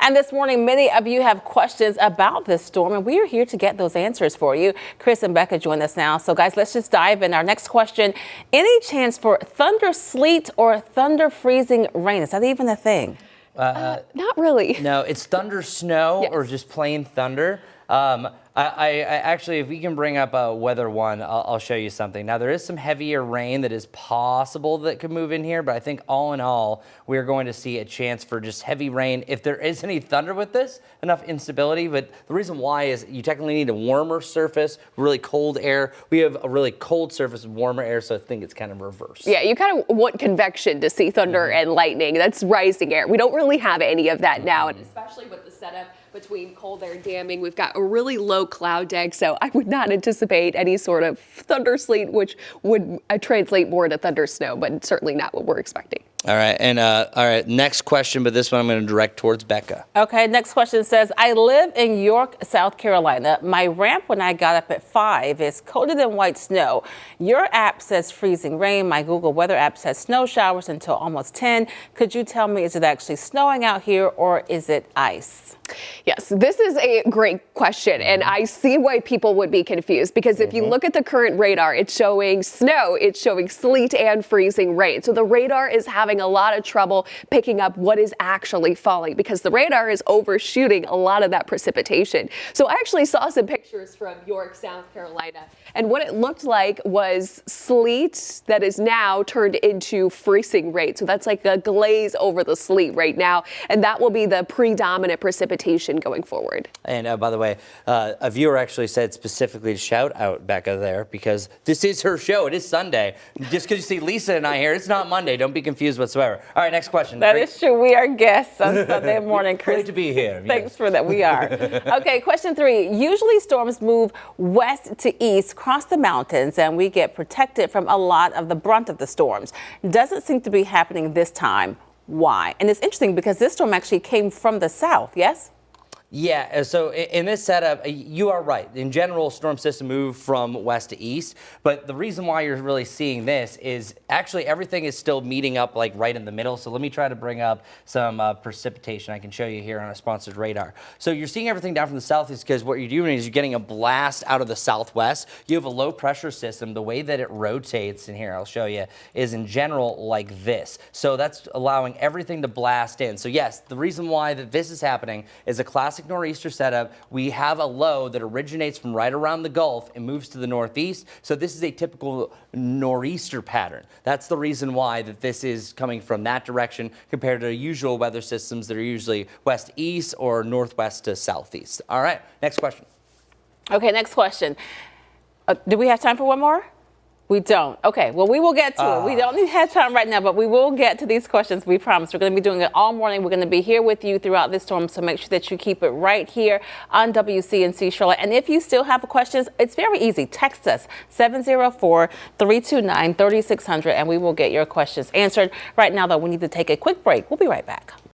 And this morning, many of you have questions about this storm, and we are here to get those answers for you. Chris and Bekah join us now. So, guys, let's just dive in. Our next question, any chance for thunder sleet or thunder freezing rain? Is that even a thing? Not really. No, it's thunder snow or just plain thunder. I actually, if we can bring up weather one, I'll show you something. Now, there is some heavier rain that is possible that could move in here, but I think all in all, we're going to see a chance for just heavy rain. If there is any thunder with this, enough instability, but the reason why is you technically need a warmer surface, really cold air. We have a really cold surface with warmer air, so I think it's kind of reversed. Yeah, you kind of want convection to see thunder and lightning. That's rising air. We don't really have any of that now, and especially with the setup between cold air damming, we've got a really low cloud deck, so I would not anticipate any sort of thunder sleet, which would translate more to thunder snow, but certainly not what we're expecting. All right, and all right, next question, but this one I'm going to direct towards Bekah. Okay, next question says, I live in York, South Carolina. My ramp when I got up at 5 is coated in white snow. Your app says freezing rain. My Google weather app says snow showers until almost 10. Could you tell me, is it actually snowing out here or is it ice? Yes, this is a great question, and I see why people would be confused, because if you look at the current radar, it's showing snow, it's showing sleet and freezing rain. So the radar is having a lot of trouble picking up what is actually falling, because the radar is overshooting a lot of that precipitation. So I actually saw some pictures from York, South Carolina, and what it looked like was sleet that is now turned into freezing rain. So that's like a glaze over the sleet right now, and that will be the predominant precipitation going forward. And by the way, a viewer actually said specifically to shout out Bekah there, because this is her show. It is Sunday. Just because you see Lisa and I here, it's not Monday. Don't be confused whatsoever. All right, next question. That is true. We are guests on Sunday morning, Chris. Great to be here. Thanks for that. We are. Okay, question 3. Usually storms move west to east, cross the mountains, and we get protected from a lot of the brunt of the storms. Doesn't seem to be happening this time. Why? And it's interesting because this storm actually came from the south, yes? Yeah, so in this setup, you are right. In general, storm system move from west to east, but the reason why you're really seeing this is actually everything is still meeting up like right in the middle. So let me try to bring up some precipitation I can show you here on a sponsored radar. So you're seeing everything down from the south is because what you're doing is you're getting a blast out of the southwest. You have a low pressure system. The way that it rotates, and here I'll show you, is in general like this. So that's allowing everything to blast in. So yes, the reason why that this is happening is a classic nor'easter setup. We have a low that originates from right around the Gulf and moves to the northeast. So this is a typical nor'easter pattern. That's the reason why that this is coming from that direction compared to usual weather systems that are usually west-east or northwest to southeast. All right, next question. Okay, next question. Do we have time for one more? We don't. Okay, well, we will get to it. We don't have time right now, but we will get to these questions, we promise. We're going to be doing it all morning. We're going to be here with you throughout this storm, so make sure that you keep it right here on WCNC Charlotte. And if you still have questions, it's very easy. Text us, 704-329-3600, and we will get your questions answered. Right now, though, we need to take a quick break. We'll be right back.